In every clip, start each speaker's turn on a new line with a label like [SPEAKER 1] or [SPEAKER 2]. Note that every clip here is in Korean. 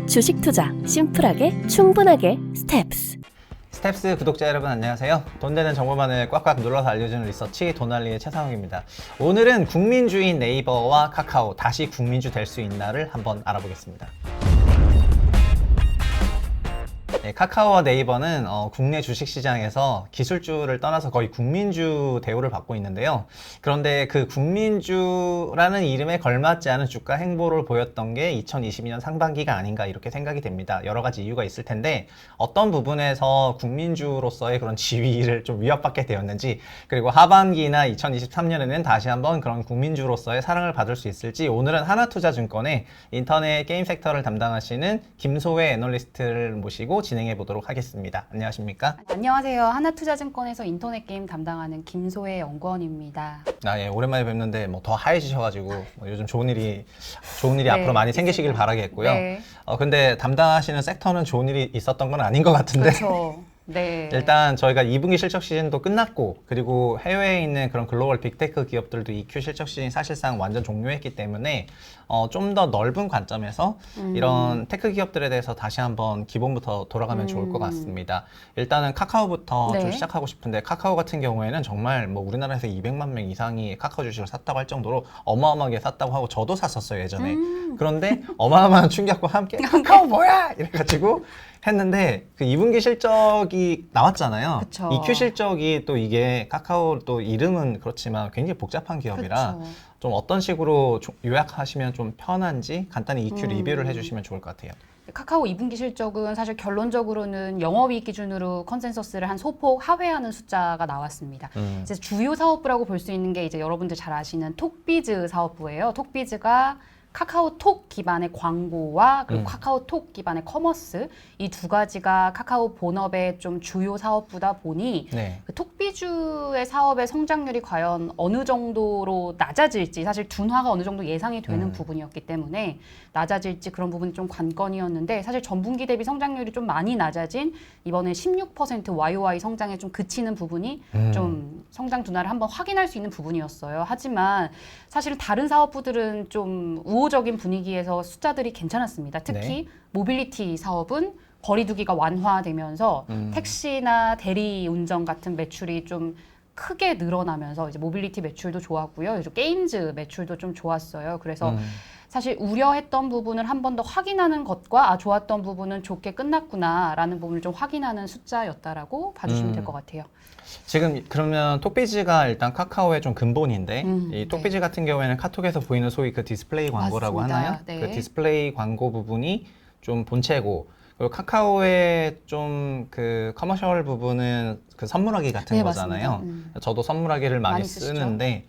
[SPEAKER 1] 주식 투자 심플하게 충분하게 스텝스.
[SPEAKER 2] 스텝스 구독자 여러분 안녕하세요. 돈 되는 정보만을 꽉꽉 눌러서 알려주는 리서치 돈알리의 최상욱입니다. 오늘은 국민주인 네이버와 카카오 다시 국민주 될 수 있나를 한번 알아보겠습니다. 네, 카카오와 네이버는 국내 주식시장에서 기술주를 떠나서 거의 국민주 대우를 받고 있는데요. 그런데 그 국민주라는 이름에 걸맞지 않은 주가 행보를 보였던 게 2022년 상반기가 아닌가 이렇게 생각이 됩니다. 여러 가지 이유가 있을 텐데 어떤 부분에서 국민주로서의 그런 지위를 좀 위협받게 되었는지, 그리고 하반기나 2023년에는 다시 한번 그런 국민주로서의 사랑을 받을 수 있을지, 오늘은 하나투자증권의 인터넷 게임 섹터를 담당하시는 김소혜 애널리스트를 모시고 진행해 보도록 하겠습니다. 안녕하십니까?
[SPEAKER 3] 안녕하세요. 하나투자증권에서 인터넷 게임 담당하는 김소혜 연구원입니다.
[SPEAKER 2] 예, 오랜만에 뵙는데 뭐 더 하얘지셔가지고 요즘 좋은 일이
[SPEAKER 3] 네,
[SPEAKER 2] 앞으로 많이 생기시길 바라겠고요.
[SPEAKER 3] 네.
[SPEAKER 2] 근데 담당하시는 섹터는 좋은 일이 있었던 건 아닌 것 같은데.
[SPEAKER 3] 그렇죠. 네.
[SPEAKER 2] 일단 저희가 2분기 실적 시즌도 끝났고, 그리고 해외에 있는 그런 글로벌 빅테크 기업들도 2Q 실적 시즌이 사실상 완전 종료했기 때문에 좀 더 넓은 관점에서 이런 테크 기업들에 대해서 다시 한번 기본부터 돌아가면 좋을 것 같습니다. 일단은 카카오부터
[SPEAKER 3] 네.
[SPEAKER 2] 좀 시작하고 싶은데, 카카오 같은 경우에는 정말 뭐 우리나라에서 200만 명 이상이 카카오 주식을 샀다고 할 정도로 어마어마하게 샀다고 하고, 저도 샀었어요 예전에. 그런데 어마어마한 충격과 함께 카카오 뭐야 이래가지고 했는데, 그 2분기 실적이 나왔잖아요.
[SPEAKER 3] 그쵸.
[SPEAKER 2] 2Q 실적이 또 이게 카카오 또 이름은 그렇지만 굉장히 복잡한 기업이라
[SPEAKER 3] 그쵸.
[SPEAKER 2] 좀 어떤 식으로 요약하시면 좀 편한지 간단히 2Q 리뷰를 해주시면 좋을 것 같아요.
[SPEAKER 3] 카카오 2분기 실적은 사실 결론적으로는 영업이익 기준으로 컨센서스를 한 소폭 하회하는 숫자가 나왔습니다. 이제 주요 사업부라고 볼 수 있는 게 이제 여러분들 잘 아시는 톡비즈 사업부예요. 톡비즈가 카카오톡 기반의 광고와 그리고 카카오톡 기반의 커머스, 이 두 가지가 카카오 본업의 좀 주요 사업부다 보니
[SPEAKER 2] 네.
[SPEAKER 3] 그 톡비주의 사업의 성장률이 과연 어느 정도로 낮아질지, 사실 둔화가 어느 정도 예상이 되는 부분이었기 때문에 낮아질지 그런 부분이 좀 관건이었는데, 사실 전분기 대비 성장률이 좀 많이 낮아진 이번에 16% YOY 성장에 좀 그치는 부분이 좀 성장 둔화를 한번 확인할 수 있는 부분이었어요. 하지만 사실은 다른 사업부들은 좀 우호적인 분위기에서 숫자들이 괜찮았습니다. 특히
[SPEAKER 2] 네.
[SPEAKER 3] 모빌리티 사업은 거리두기가 완화되면서 택시나 대리운전 같은 매출이 좀 크게 늘어나면서 이제 모빌리티 매출도 좋았고요. 이제 게임즈 매출도 좀 좋았어요. 그래서 사실 우려했던 부분을 한 번 더 확인하는 것과 좋았던 부분은 좋게 끝났구나라는 부분을 좀 확인하는 숫자였다라고 봐주시면 될 것 같아요.
[SPEAKER 2] 지금 그러면 톡비즈가 일단 카카오의 좀 근본인데, 이 톡비즈
[SPEAKER 3] 네.
[SPEAKER 2] 같은 경우에는 카톡에서 보이는 소위 그 디스플레이 광고라고
[SPEAKER 3] 맞습니다.
[SPEAKER 2] 하나요?
[SPEAKER 3] 네.
[SPEAKER 2] 그 디스플레이 광고 부분이 좀 본체고, 그리고 카카오의 좀 그 커머셜 부분은 그 선물하기 같은
[SPEAKER 3] 네,
[SPEAKER 2] 거잖아요.
[SPEAKER 3] 맞습니다.
[SPEAKER 2] 저도 선물하기를 많이
[SPEAKER 3] 많이 쓰시죠?
[SPEAKER 2] 쓰는데,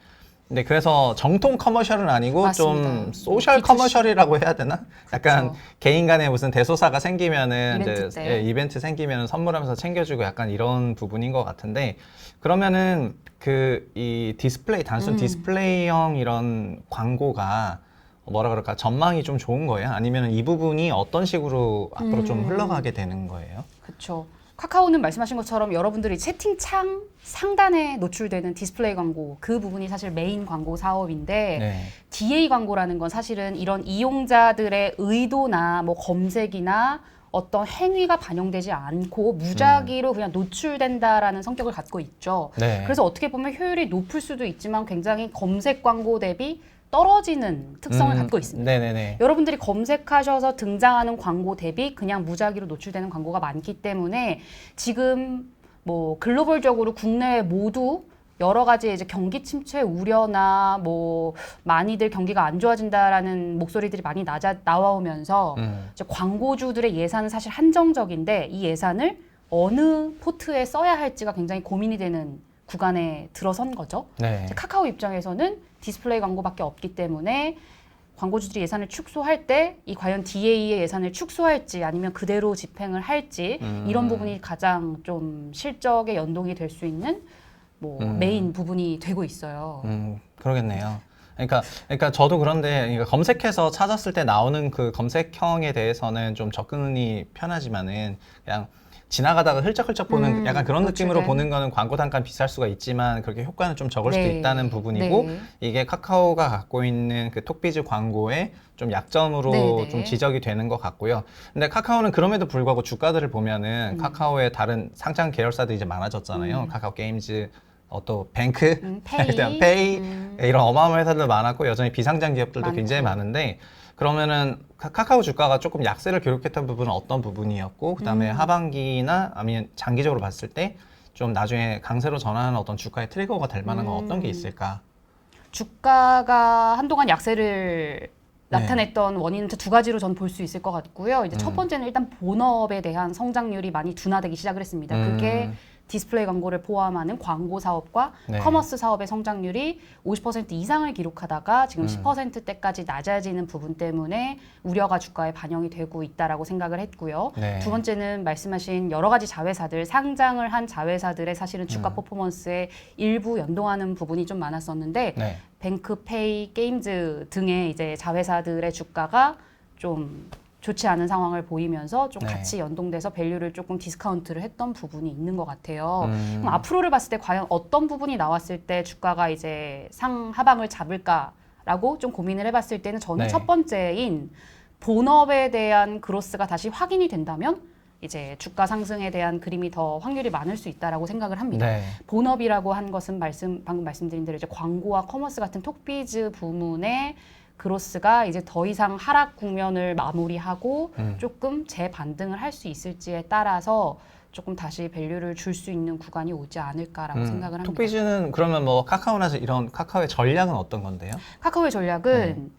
[SPEAKER 2] 근데 그래서 정통 커머셜은 아니고
[SPEAKER 3] 맞습니다.
[SPEAKER 2] 좀 소셜
[SPEAKER 3] B2C.
[SPEAKER 2] 커머셜이라고 해야 되나? 약간
[SPEAKER 3] 그쵸.
[SPEAKER 2] 개인 간에 무슨 대소사가 생기면은
[SPEAKER 3] 이벤트
[SPEAKER 2] 이제
[SPEAKER 3] 때.
[SPEAKER 2] 이벤트 생기면은 선물하면서 챙겨주고 약간 이런 부분인 것 같은데, 그러면은 그 이 디스플레이, 단순 디스플레이형 이런 광고가 뭐라 그럴까, 전망이 좀 좋은 거예요? 아니면 이 부분이 어떤 식으로 앞으로 좀 흘러가게 되는 거예요?
[SPEAKER 3] 그렇죠. 카카오는 말씀하신 것처럼 여러분들이 채팅창 상단에 노출되는 디스플레이 광고, 그 부분이 사실 메인 광고 사업인데,
[SPEAKER 2] 네.
[SPEAKER 3] DA 광고라는 건 사실은 이런 이용자들의 의도나 뭐 검색이나 어떤 행위가 반영되지 않고 무작위로 그냥 노출된다라는 성격을 갖고 있죠.
[SPEAKER 2] 네.
[SPEAKER 3] 그래서 어떻게 보면 효율이 높을 수도 있지만 굉장히 검색 광고 대비 떨어지는 특성을 갖고 있습니다.
[SPEAKER 2] 네네네.
[SPEAKER 3] 여러분들이 검색하셔서 등장하는 광고 대비 그냥 무작위로 노출되는 광고가 많기 때문에 지금 뭐 글로벌적으로 국내외 모두 여러 가지 이제 경기 침체 우려나 뭐 많이들 경기가 안 좋아진다라는 목소리들이 많이 나와오면서 이제 광고주들의 예산은 사실 한정적인데, 이 예산을 어느 포트에 써야 할지가 굉장히 고민이 되는 구간에 들어선 거죠.
[SPEAKER 2] 네.
[SPEAKER 3] 이제 카카오 입장에서는 디스플레이 광고밖에 없기 때문에 광고주들이 예산을 축소할 때 이 과연 DA의 예산을 축소할지 아니면 그대로 집행을 할지, 이런 부분이 가장 좀 실적에 연동이 될 수 있는 뭐 메인 부분이 되고 있어요.
[SPEAKER 2] 그러겠네요. 그러니까 저도 그런데 그러니까 검색해서 찾았을 때 나오는 그 검색형에 대해서는 좀 접근이 편하지만은 그냥 지나가다가 흘쩍흘쩍 보는 약간 그런 느낌으로
[SPEAKER 3] 노출된.
[SPEAKER 2] 보는 거는 광고 단가는 비쌀 수가 있지만 그렇게 효과는 좀 적을 수도
[SPEAKER 3] 네.
[SPEAKER 2] 있다는 부분이고
[SPEAKER 3] 네.
[SPEAKER 2] 이게 카카오가 갖고 있는 그 톡비즈 광고의 좀 약점으로
[SPEAKER 3] 네.
[SPEAKER 2] 좀 지적이 되는 것 같고요. 근데 카카오는 그럼에도 불구하고 주가들을 보면은 카카오의 다른 상장 계열사들이 이제 많아졌잖아요. 카카오 게임즈, 또 뱅크,
[SPEAKER 3] 페이.
[SPEAKER 2] 페이 이런 어마어마한 회사들 많았고 여전히 비상장 기업들도
[SPEAKER 3] 많고.
[SPEAKER 2] 굉장히 많은데 그러면은 카카오 주가가 조금 약세를 기록했던 부분은 어떤 부분이었고 그다음에 하반기나 아니면 장기적으로 봤을 때 좀 나중에 강세로 전환하는 어떤 주가의 트리거가 될 만한 건 어떤 게 있을까?
[SPEAKER 3] 주가가 한동안 약세를
[SPEAKER 2] 네.
[SPEAKER 3] 나타냈던 원인은 두 가지로 전 볼 수 있을 것 같고요. 이제 첫 번째는 일단 본업에 대한 성장률이 많이 둔화되기 시작을 했습니다. 그게 디스플레이 광고를 포함하는 광고 사업과
[SPEAKER 2] 네.
[SPEAKER 3] 커머스 사업의 성장률이 50% 이상을 기록하다가 지금 10%대까지 낮아지는 부분 때문에 우려가 주가에 반영이 되고 있다라고 생각을 했고요.
[SPEAKER 2] 네.
[SPEAKER 3] 두 번째는 말씀하신 여러 가지 자회사들, 상장을 한 자회사들의 사실은 주가 퍼포먼스에 일부 연동하는 부분이 좀 많았었는데
[SPEAKER 2] 네.
[SPEAKER 3] 뱅크페이, 게임즈 등의 이제 자회사들의 주가가 좀 좋지 않은 상황을 보이면서 좀
[SPEAKER 2] 네.
[SPEAKER 3] 같이 연동돼서 밸류를 조금 디스카운트를 했던 부분이 있는 것 같아요.
[SPEAKER 2] 음.
[SPEAKER 3] 그럼 앞으로를 봤을 때 과연 어떤 부분이 나왔을 때 주가가 이제 상하방을 잡을까라고 좀 고민을 해봤을 때는 저는
[SPEAKER 2] 네.
[SPEAKER 3] 첫 번째인 본업에 대한 그로스가 다시 확인이 된다면 이제 주가 상승에 대한 그림이 더 확률이 많을 수 있다라고 생각을 합니다.
[SPEAKER 2] 네.
[SPEAKER 3] 본업이라고 한 것은 방금 말씀드린 대로 이제 광고와 커머스 같은 톡비즈 부문의 그로스가 이제 더 이상 하락 국면을 마무리하고 조금 재반등을 할 수 있을지에 따라서 조금 다시 밸류를 줄 수 있는 구간이 오지 않을까라고 생각을 합니다.
[SPEAKER 2] 톡비즈는 그러면 뭐 카카오나 이런 카카오의 전략은 어떤 건데요?
[SPEAKER 3] 카카오의 전략은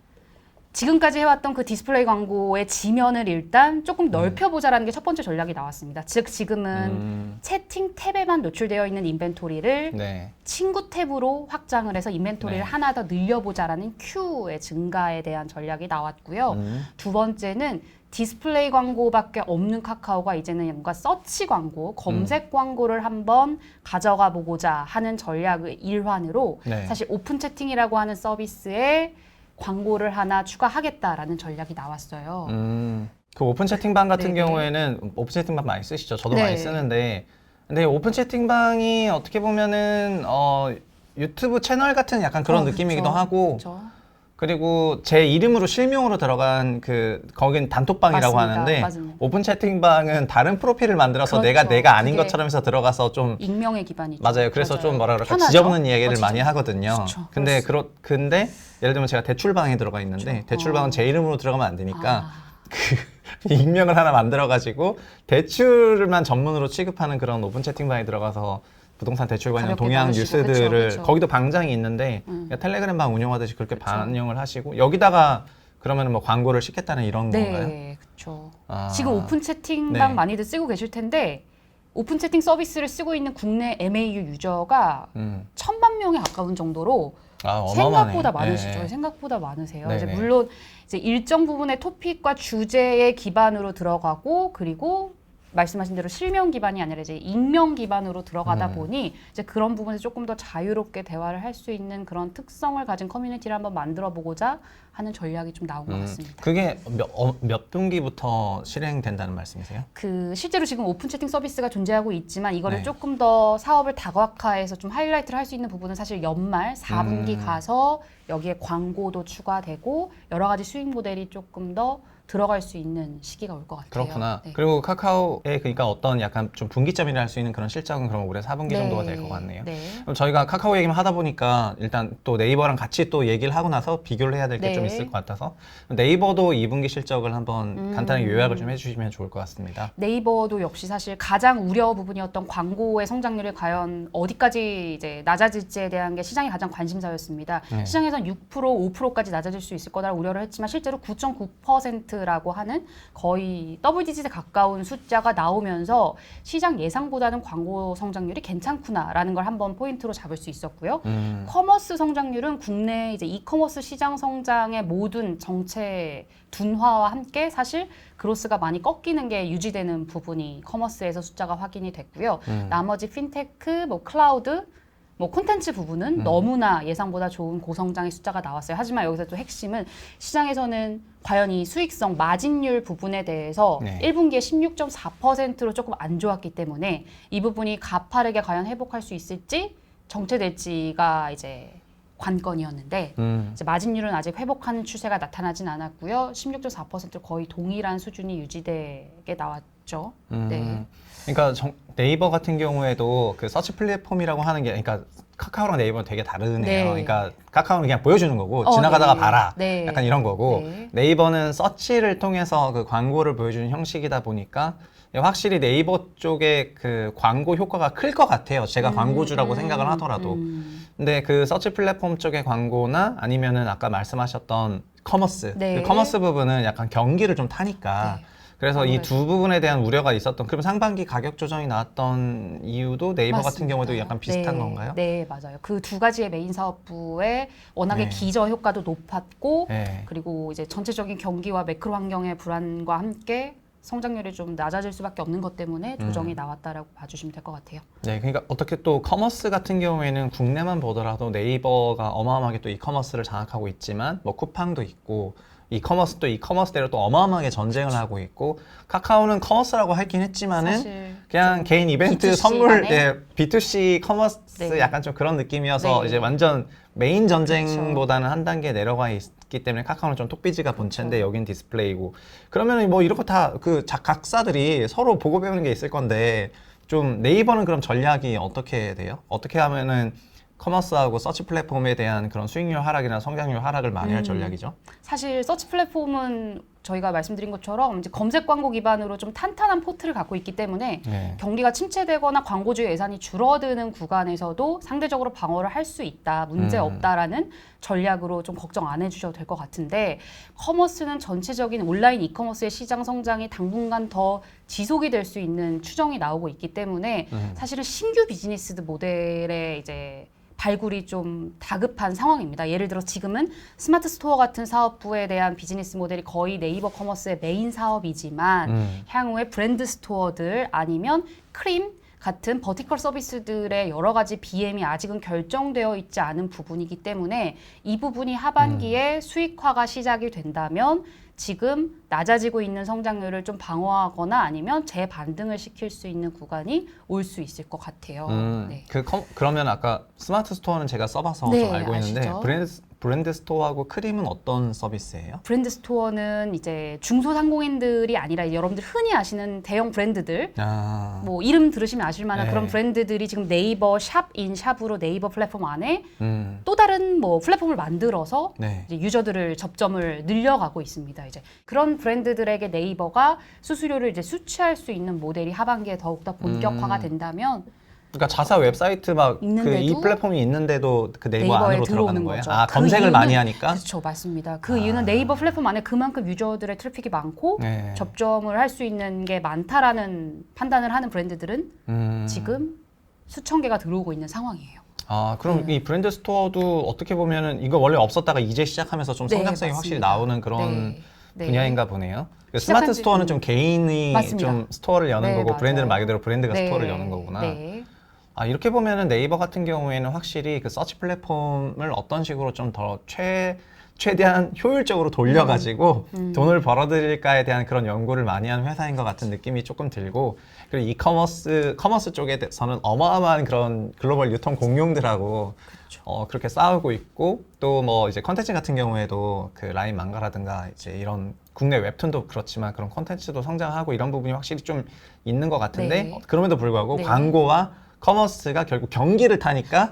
[SPEAKER 3] 지금까지 해왔던 그 디스플레이 광고의 지면을 일단 조금 넓혀보자라는 게 첫 번째 전략이 나왔습니다. 즉 지금은 채팅 탭에만 노출되어 있는 인벤토리를
[SPEAKER 2] 네.
[SPEAKER 3] 친구 탭으로 확장을 해서 인벤토리를
[SPEAKER 2] 네.
[SPEAKER 3] 하나 더 늘려보자라는 큐의 증가에 대한 전략이 나왔고요. 두 번째는 디스플레이 광고밖에 없는 카카오가 이제는 뭔가 서치 광고, 검색 광고를 한번 가져가 보고자 하는 전략의 일환으로
[SPEAKER 2] 네.
[SPEAKER 3] 사실 오픈 채팅이라고 하는 서비스에 광고를 하나 추가하겠다라는 전략이 나왔어요.
[SPEAKER 2] 그 오픈 채팅방 같은
[SPEAKER 3] 네네.
[SPEAKER 2] 경우에는 오픈 채팅방 많이 쓰시죠? 저도
[SPEAKER 3] 네.
[SPEAKER 2] 많이 쓰는데 근데 오픈 채팅방이 어떻게 보면은 유튜브 채널 같은 약간 그런 느낌이기도
[SPEAKER 3] 그쵸.
[SPEAKER 2] 하고
[SPEAKER 3] 그쵸.
[SPEAKER 2] 그리고 제 이름으로 실명으로 들어간 거긴 단톡방이라고
[SPEAKER 3] 맞습니다.
[SPEAKER 2] 하는데
[SPEAKER 3] 맞습니다.
[SPEAKER 2] 오픈 채팅방은 다른 프로필을 만들어서
[SPEAKER 3] 그렇죠.
[SPEAKER 2] 내가 아닌
[SPEAKER 3] 그게
[SPEAKER 2] 것처럼 해서 들어가서 좀
[SPEAKER 3] 익명의 기반이죠.
[SPEAKER 2] 맞아요. 그래서 좀 뭐라 그럴까
[SPEAKER 3] 편하죠?
[SPEAKER 2] 지저분한 이야기를
[SPEAKER 3] 진짜.
[SPEAKER 2] 많이 하거든요.
[SPEAKER 3] 그쵸.
[SPEAKER 2] 근데 근데 예를 들면 제가 대출방에 들어가 있는데
[SPEAKER 3] 그렇죠.
[SPEAKER 2] 대출방은 제 이름으로 들어가면 안 되니까 그 익명을 하나 만들어가지고 대출만 전문으로 취급하는 그런 오픈 채팅방에 들어가서 부동산 대출 관련
[SPEAKER 3] 가볍게
[SPEAKER 2] 동향
[SPEAKER 3] 나누시고,
[SPEAKER 2] 뉴스들을
[SPEAKER 3] 그쵸.
[SPEAKER 2] 거기도 방장이 있는데 그냥 텔레그램방 운영하듯이 그렇게 반영을 하시고 여기다가 그러면 뭐 광고를 시켰다는 이런 건가요?
[SPEAKER 3] 네, 그렇죠.
[SPEAKER 2] 아.
[SPEAKER 3] 지금 오픈 채팅방
[SPEAKER 2] 네.
[SPEAKER 3] 많이들 쓰고 계실 텐데 오픈 채팅 서비스를 쓰고 있는 국내 MAU 유저가 1,000만 명에 가까운 정도로
[SPEAKER 2] 어마어마하네.
[SPEAKER 3] 생각보다 많으시죠.
[SPEAKER 2] 네.
[SPEAKER 3] 생각보다 많으세요.
[SPEAKER 2] 네네.
[SPEAKER 3] 이제 물론 이제 일정 부분의 토픽과 주제의 기반으로 들어가고 그리고 말씀하신 대로 실명 기반이 아니라 이제 익명 기반으로 들어가다 보니 이제 그런 부분에서 조금 더 자유롭게 대화를 할 수 있는 그런 특성을 가진 커뮤니티를 한번 만들어 보고자 하는 전략이 좀 나온 것 같습니다.
[SPEAKER 2] 그게 몇 분기부터 실행된다는 말씀이세요?
[SPEAKER 3] 그 실제로 지금 오픈 채팅 서비스가 존재하고 있지만 이거를
[SPEAKER 2] 네.
[SPEAKER 3] 조금 더 사업을 다각화해서 좀 하이라이트를 할 수 있는 부분은 사실 연말 4분기 가서 여기에 광고도 추가되고 여러 가지 수익 모델이 조금 더 들어갈 수 있는 시기가 올 것 같아요.
[SPEAKER 2] 그렇구나.
[SPEAKER 3] 네.
[SPEAKER 2] 그리고 카카오의 그러니까 어떤 약간 좀 분기점이라 할 수 있는 그런 실적은 그럼 올해 4분기
[SPEAKER 3] 네.
[SPEAKER 2] 정도가 될 것 같네요.
[SPEAKER 3] 네.
[SPEAKER 2] 그럼 저희가 카카오 얘기만 하다 보니까 일단 또 네이버랑 같이 또 얘기를 하고 나서 비교를 해야 될 게 좀
[SPEAKER 3] 네.
[SPEAKER 2] 있을 것 같아서 네이버도 2분기 실적을 한번 간단하게 요약을 좀 해주시면 좋을 것 같습니다.
[SPEAKER 3] 네이버도 역시 사실 가장 우려 부분이었던 광고의 성장률이 과연 어디까지 이제 낮아질지에 대한 게 시장이 가장 관심사였습니다.
[SPEAKER 2] 네.
[SPEAKER 3] 시장에서는 6%, 5%까지 낮아질 수 있을 거다라고 우려를 했지만 실제로 9.9%라고 하는 거의 더블 디짓에 가까운 숫자가 나오면서 시장 예상보다는 광고 성장률이 괜찮구나라는 걸 한번 포인트로 잡을 수 있었고요. 커머스 성장률은 국내 이제 이커머스 시장 성장의 모든 정체 둔화와 함께 사실 그로스가 많이 꺾이는 게 유지되는 부분이 커머스에서 숫자가 확인이 됐고요. 나머지 핀테크, 뭐 클라우드, 뭐 콘텐츠 부분은 너무나 예상보다 좋은 고성장의 숫자가 나왔어요. 하지만 여기서 또 핵심은 시장에서는 과연 이 수익성 마진율 부분에 대해서
[SPEAKER 2] 네.
[SPEAKER 3] 1분기에 16.4%로 조금 안 좋았기 때문에 이 부분이 가파르게 과연 회복할 수 있을지 정체될지가 이제 관건이었는데 이제 마진율은 아직 회복하는 추세가 나타나진 않았고요. 16.4% 거의 동일한 수준이 유지되게 나왔죠. 네.
[SPEAKER 2] 그러니까 네이버 같은 경우에도 그 서치 플랫폼이라고 하는 게, 그러니까 카카오랑 네이버는 되게 다르네요.
[SPEAKER 3] 네.
[SPEAKER 2] 그러니까 카카오는 그냥 보여주는 거고 지나가다가
[SPEAKER 3] 네.
[SPEAKER 2] 봐라.
[SPEAKER 3] 네.
[SPEAKER 2] 약간 이런 거고
[SPEAKER 3] 네.
[SPEAKER 2] 네이버는 서치를 통해서 그 광고를 보여주는 형식이다 보니까 확실히 네이버 쪽에 그 광고 효과가 클 것 같아요. 제가 광고주라고 생각을 하더라도. 근데 그 서치 플랫폼 쪽의 광고나 아니면은 아까 말씀하셨던 커머스,
[SPEAKER 3] 네.
[SPEAKER 2] 그 커머스 부분은 약간 경기를 좀 타니까
[SPEAKER 3] 네.
[SPEAKER 2] 그래서 이
[SPEAKER 3] 아무래도.
[SPEAKER 2] 두 부분에 대한 우려가 있었던, 그럼 상반기 가격 조정이 나왔던 이유도 네이버 같은
[SPEAKER 3] 맞습니다.
[SPEAKER 2] 경우도 약간 비슷한
[SPEAKER 3] 네,
[SPEAKER 2] 건가요?
[SPEAKER 3] 네, 맞아요. 그 두 가지의 메인 사업부에 워낙에
[SPEAKER 2] 네.
[SPEAKER 3] 기저 효과도 높았고
[SPEAKER 2] 네.
[SPEAKER 3] 그리고 이제 전체적인 경기와 매크로 환경의 불안과 함께 성장률이 좀 낮아질 수밖에 없는 것 때문에 조정이 나왔다라고 봐주시면 될 것 같아요.
[SPEAKER 2] 네, 그러니까 어떻게 또 커머스 같은 경우에는 국내만 보더라도 네이버가 어마어마하게 또 이커머스를 장악하고 있지만 뭐 쿠팡도 있고 이커머스도 이커머스대로 또 어마어마하게 전쟁을 하고 있고 카카오는 커머스라고 하긴 했지만은
[SPEAKER 3] 사실
[SPEAKER 2] 그냥 개인 이벤트
[SPEAKER 3] B2C
[SPEAKER 2] 선물,
[SPEAKER 3] 간에?
[SPEAKER 2] 네, B2C 커머스
[SPEAKER 3] 네.
[SPEAKER 2] 약간 좀 그런 느낌이어서
[SPEAKER 3] 네.
[SPEAKER 2] 이제 완전 메인 전쟁보다는 한 단계 내려가 있기 때문에 카카오는 좀 톡비즈가 본체인데
[SPEAKER 3] 그렇죠.
[SPEAKER 2] 여긴 디스플레이고 그러면은 뭐 이런 거 다 그 각사들이 서로 보고 배우는 게 있을 건데 좀 네이버는 그럼 전략이 어떻게 돼요? 어떻게 하면은 커머스하고 서치 플랫폼에 대한 그런 수익률 하락이나 성장률 하락을 많이 할 전략이죠?
[SPEAKER 3] 사실 서치 플랫폼은 저희가 말씀드린 것처럼 이제 검색 광고 기반으로 좀 탄탄한 포트를 갖고 있기 때문에
[SPEAKER 2] 네.
[SPEAKER 3] 경기가 침체되거나 광고주 예산이 줄어드는 구간에서도 상대적으로 방어를 할 수 있다, 문제 없다라는 전략으로 좀 걱정 안 해주셔도 될 것 같은데 커머스는 전체적인 온라인 이커머스의 시장 성장이 당분간 더 지속이 될 수 있는 추정이 나오고 있기 때문에 사실은 신규 비즈니스 모델의 이제 발굴이 좀 다급한 상황입니다. 예를 들어 지금은 스마트 스토어 같은 사업부에 대한 비즈니스 모델이 거의 네이버 커머스의 메인 사업이지만 향후에 브랜드 스토어들 아니면 크림 같은 버티컬 서비스들의 여러 가지 BM이 아직은 결정되어 있지 않은 부분이기 때문에 이 부분이 하반기에 수익화가 시작이 된다면 지금 낮아지고 있는 성장률을 좀 방어하거나 아니면 재반등을 시킬 수 있는 구간이 올 수 있을 것 같아요. 네.
[SPEAKER 2] 그러면 아까 스마트 스토어는 제가 써봐서
[SPEAKER 3] 네,
[SPEAKER 2] 좀 알고 있는데
[SPEAKER 3] 아시죠?
[SPEAKER 2] 브랜드 스토어하고 크림은 어떤 서비스예요?
[SPEAKER 3] 브랜드 스토어는 이제 중소상공인들이 아니라 여러분들 흔히 아시는 대형 브랜드들
[SPEAKER 2] 아,
[SPEAKER 3] 뭐 이름 들으시면 아실 만한
[SPEAKER 2] 네.
[SPEAKER 3] 그런 브랜드들이 지금 네이버 샵인 샵으로 네이버 플랫폼 안에
[SPEAKER 2] 음,
[SPEAKER 3] 또 다른 뭐 플랫폼을 만들어서
[SPEAKER 2] 네.
[SPEAKER 3] 이제 유저들을 접점을 늘려가고 있습니다. 이제 그런 브랜드들에게 네이버가 수수료를 이제 수취할 수 있는 모델이 하반기에 더욱더 본격화가 된다면
[SPEAKER 2] 그러니까 자사 웹사이트 막 그 이
[SPEAKER 3] 있는데도
[SPEAKER 2] 플랫폼이 있는데도 그 네이버
[SPEAKER 3] 네이버에
[SPEAKER 2] 안으로 들어가는
[SPEAKER 3] 들어오는
[SPEAKER 2] 거예요?
[SPEAKER 3] 거죠.
[SPEAKER 2] 아,
[SPEAKER 3] 그
[SPEAKER 2] 검색을
[SPEAKER 3] 이유는-
[SPEAKER 2] 많이 하니까?
[SPEAKER 3] 그렇죠, 맞습니다. 그 이유는 네이버 플랫폼 안에 그만큼 유저들의 트래픽이 많고
[SPEAKER 2] 네.
[SPEAKER 3] 접점을 할 수 있는 게 많다라는 판단을 하는 브랜드들은 지금 수천 개가 들어오고 있는 상황이에요.
[SPEAKER 2] 아, 그럼 이 브랜드 스토어도 어떻게 보면은 이거 원래 없었다가 이제 시작하면서 좀
[SPEAKER 3] 네,
[SPEAKER 2] 성장성이 확실히
[SPEAKER 3] 맞습니다.
[SPEAKER 2] 나오는 그런
[SPEAKER 3] 네, 네.
[SPEAKER 2] 분야인가 보네요. 그
[SPEAKER 3] 시작한
[SPEAKER 2] 스마트
[SPEAKER 3] 지-
[SPEAKER 2] 스토어는 좀 개인이
[SPEAKER 3] 맞습니다.
[SPEAKER 2] 좀 스토어를 여는
[SPEAKER 3] 네,
[SPEAKER 2] 거고 브랜드는
[SPEAKER 3] 맞아요.
[SPEAKER 2] 말 그대로 브랜드가
[SPEAKER 3] 네,
[SPEAKER 2] 스토어를 여는 거구나.
[SPEAKER 3] 네.
[SPEAKER 2] 아, 이렇게 보면은 네이버 같은 경우에는 확실히 그 서치 플랫폼을 어떤 식으로 좀 더 최대한 효율적으로 돌려가지고 돈을 벌어들일까에 대한 그런 연구를 많이 하는 회사인 것 같은 느낌이 조금 들고, 그리고 커머스 쪽에서는 어마어마한 그런 글로벌 유통 공룡들하고 그렇게 싸우고 있고, 또 뭐 이제 컨텐츠 같은 경우에도 그 라인 망가라든가 이제 이런 국내 웹툰도 그렇지만 그런 컨텐츠도 성장하고 이런 부분이 확실히 좀 있는 것 같은데,
[SPEAKER 3] 네.
[SPEAKER 2] 그럼에도 불구하고
[SPEAKER 3] 네.
[SPEAKER 2] 광고와 커머스가 결국 경기를 타니까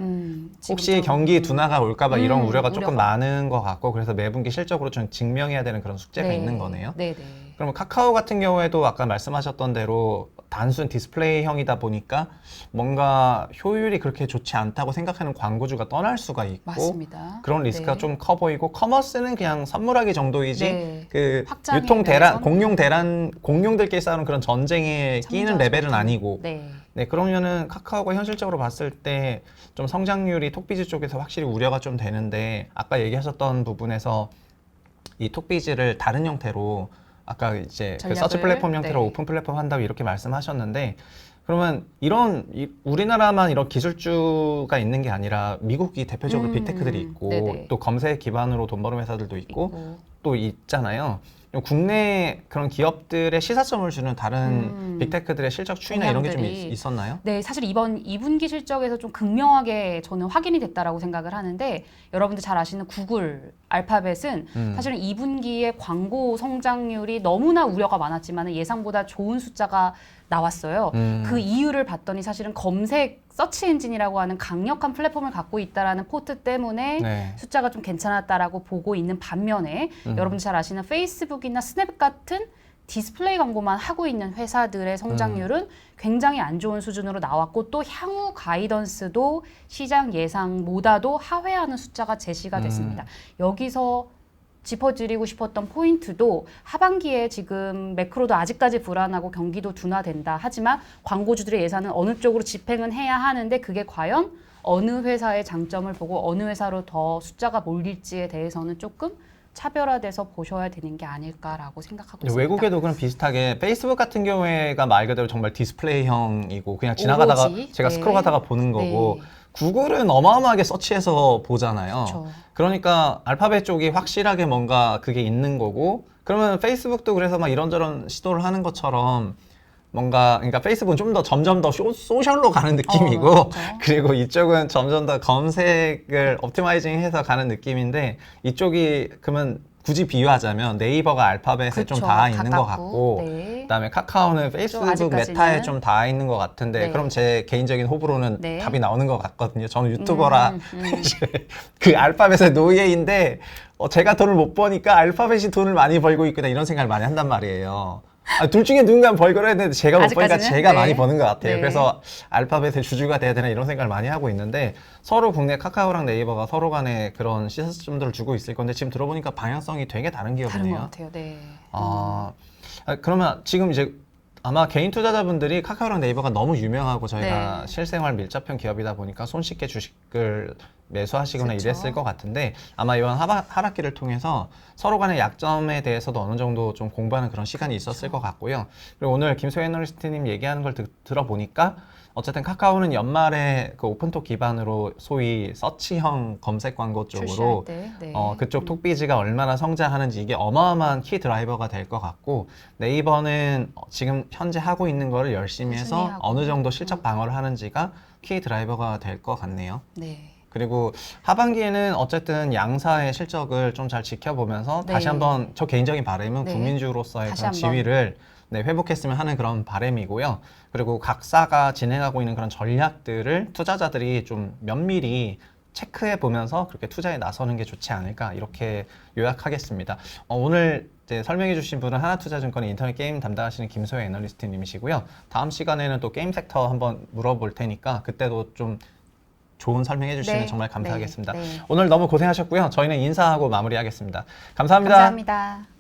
[SPEAKER 2] 혹시
[SPEAKER 3] 지금 좀-
[SPEAKER 2] 경기 둔화가 올까봐 이런 우려가
[SPEAKER 3] 우려가.
[SPEAKER 2] 조금 많은 것 같고, 그래서 매분기 실적으로 좀 증명해야 되는 그런 숙제가
[SPEAKER 3] 네.
[SPEAKER 2] 있는 거네요.
[SPEAKER 3] 네, 네.
[SPEAKER 2] 그러면 카카오 같은 경우에도 아까 말씀하셨던 대로 단순 디스플레이형이다 보니까 뭔가 효율이 그렇게 좋지 않다고 생각하는 광고주가 떠날 수가 있고,
[SPEAKER 3] 맞습니다.
[SPEAKER 2] 그런 리스크가
[SPEAKER 3] 네.
[SPEAKER 2] 좀 커 보이고, 커머스는 그냥 선물하기 정도이지
[SPEAKER 3] 네.
[SPEAKER 2] 그
[SPEAKER 3] 확장의
[SPEAKER 2] 유통 대란,
[SPEAKER 3] 면에서는
[SPEAKER 2] 공룡들끼리 싸우는 그런 전쟁에 끼는
[SPEAKER 3] 성장
[SPEAKER 2] 레벨은
[SPEAKER 3] 속도.
[SPEAKER 2] 아니고,
[SPEAKER 3] 네.
[SPEAKER 2] 네, 그러면은 카카오가 현실적으로 봤을 때 좀 성장률이 톡비즈 쪽에서 확실히 우려가 좀 되는데, 아까 얘기하셨던 부분에서 이 톡비즈를 다른 형태로 아까 이제 그
[SPEAKER 3] 전략을,
[SPEAKER 2] 서치 플랫폼 형태로
[SPEAKER 3] 네.
[SPEAKER 2] 오픈 플랫폼 한다고 이렇게 말씀하셨는데, 그러면 우리나라만 이런 기술주가 있는 게 아니라 미국이 대표적으로 빅테크들이 있고
[SPEAKER 3] 네네.
[SPEAKER 2] 또 검색 기반으로 돈 버는 회사들도 있고 또 있잖아요. 국내 그런 기업들의 시사점을 주는 다른 빅테크들의 실적 추이나 이런 게 좀
[SPEAKER 3] 동향들이
[SPEAKER 2] 있었나요?
[SPEAKER 3] 네, 사실 이번 2분기 실적에서 좀 극명하게 저는 확인이 됐다라고 생각을 하는데 여러분들 잘 아시는 구글, 알파벳은 사실은 2분기에 광고 성장률이 너무나 우려가 많았지만 예상보다 좋은 숫자가 나왔어요. 그 이유를 봤더니 사실은 검색 서치 엔진이라고 하는 강력한 플랫폼을 갖고 있다라는 포트 때문에
[SPEAKER 2] 네.
[SPEAKER 3] 숫자가 좀 괜찮았다라고 보고 있는 반면에 여러분들 잘 아시는 페이스북이나 스냅 같은 디스플레이 광고만 하고 있는 회사들의 성장률은 굉장히 안 좋은 수준으로 나왔고 또 향후 가이던스도 시장 예상보다도 하회하는 숫자가 제시가 됐습니다. 여기서 짚어드리고 싶었던 포인트도 하반기에 지금 매크로도 아직까지 불안하고 경기도 둔화된다. 하지만 광고주들의 예산은 어느 쪽으로 집행은 해야 하는데 그게 과연 어느 회사의 장점을 보고 어느 회사로 더 숫자가 몰릴지에 대해서는 조금 차별화돼서 보셔야 되는 게 아닐까라고 생각하고 있습니다.
[SPEAKER 2] 외국에도 그럼 비슷하게 페이스북 같은 경우에가 말 그대로 정말 디스플레이형이고 그냥 지나가다가
[SPEAKER 3] 오로지?
[SPEAKER 2] 제가
[SPEAKER 3] 네.
[SPEAKER 2] 스크롤하다가 보는 거고
[SPEAKER 3] 네.
[SPEAKER 2] 구글은 어마어마하게 서치해서 보잖아요.
[SPEAKER 3] 그쵸.
[SPEAKER 2] 그러니까 알파벳 쪽이 확실하게 뭔가 그게 있는 거고 그러면 페이스북도 그래서 막 이런저런 시도를 하는 것처럼 뭔가 그러니까 페이스북은 좀 더 점점 더 소셜로 가는 느낌이고
[SPEAKER 3] 그렇죠.
[SPEAKER 2] 그리고 이쪽은 점점 더 검색을 옵티마이징해서 가는 느낌인데 이쪽이 그러면 굳이 비유하자면 네이버가 알파벳에
[SPEAKER 3] 그쵸.
[SPEAKER 2] 좀 닿아 있는 것
[SPEAKER 3] 가깝고.
[SPEAKER 2] 같고
[SPEAKER 3] 네.
[SPEAKER 2] 그다음에 카카오는 페이스북
[SPEAKER 3] 아직까지는.
[SPEAKER 2] 메타에 좀 닿아 있는 것 같은데
[SPEAKER 3] 네.
[SPEAKER 2] 그럼 제 개인적인 호불호는
[SPEAKER 3] 네.
[SPEAKER 2] 답이 나오는 것 같거든요. 저는 유튜버라 사실 그 알파벳의 노예인데 제가 돈을 못 버니까 알파벳이 돈을 많이 벌고 있구나 이런 생각을 많이 한단 말이에요. 둘 중에 누군가 벌거라 했는데 제가 못 버니까
[SPEAKER 3] 아직까지는?
[SPEAKER 2] 제가
[SPEAKER 3] 네.
[SPEAKER 2] 많이 버는 것 같아요.
[SPEAKER 3] 네.
[SPEAKER 2] 그래서 알파벳의 주주가 돼야 되나 이런 생각을 많이 하고 있는데 서로 국내 카카오랑 네이버가 서로 간에 그런 시스템들을 주고 있을 건데 지금 들어보니까 방향성이 되게 다른
[SPEAKER 3] 다른 것
[SPEAKER 2] 기업이네요.
[SPEAKER 3] 같아요. 네.
[SPEAKER 2] 그러면 지금 이제 아마 개인 투자자분들이 카카오랑 네이버가 너무 유명하고 저희가
[SPEAKER 3] 네.
[SPEAKER 2] 실생활 밀접형 기업이다 보니까 손쉽게 주식을 매수하시거나
[SPEAKER 3] 그렇죠.
[SPEAKER 2] 이랬을 것 같은데 아마 이번 하락기를 통해서 서로 간의 약점에 대해서도 어느 정도 좀 공부하는 그런 시간이 있었을 것 같고요. 그리고 오늘 김소혜 애널리스트님 얘기하는 걸 들어보니까 어쨌든 카카오는 연말에 그 오픈톡 기반으로 소위 서치형 검색 광고 쪽으로
[SPEAKER 3] 출시할 때, 네.
[SPEAKER 2] 그쪽 톡비즈가 얼마나 성장하는지 이게 어마어마한 키 드라이버가 될 것 같고 네이버는 지금 현재 하고 있는 거를 열심히 해서
[SPEAKER 3] 꾸준히 하고.
[SPEAKER 2] 어느 정도 실적 방어를 하는지가 키 드라이버가 될 것 같네요.
[SPEAKER 3] 네.
[SPEAKER 2] 그리고 하반기에는 어쨌든 양사의 실적을 좀 잘 지켜보면서
[SPEAKER 3] 네.
[SPEAKER 2] 다시 한번 저 개인적인 바람은
[SPEAKER 3] 네.
[SPEAKER 2] 국민주로서의
[SPEAKER 3] 다시
[SPEAKER 2] 그런
[SPEAKER 3] 한번.
[SPEAKER 2] 지위를 회복했으면 하는 그런 바람이고요. 그리고 각사가 진행하고 있는 그런 전략들을 투자자들이 좀 면밀히 체크해 보면서 그렇게 투자에 나서는 게 좋지 않을까 이렇게 요약하겠습니다. 오늘 이제 설명해 주신 분은 하나투자증권의 인터넷 게임 담당하시는 김소혜 애널리스트님이시고요. 다음 시간에는 또 게임 섹터 한번 물어볼 테니까 그때도 좀 좋은 설명해 주시면
[SPEAKER 3] 네.
[SPEAKER 2] 정말 감사하겠습니다.
[SPEAKER 3] 네. 네.
[SPEAKER 2] 오늘 너무 고생하셨고요. 저희는 인사하고 마무리하겠습니다. 감사합니다.
[SPEAKER 3] 감사합니다.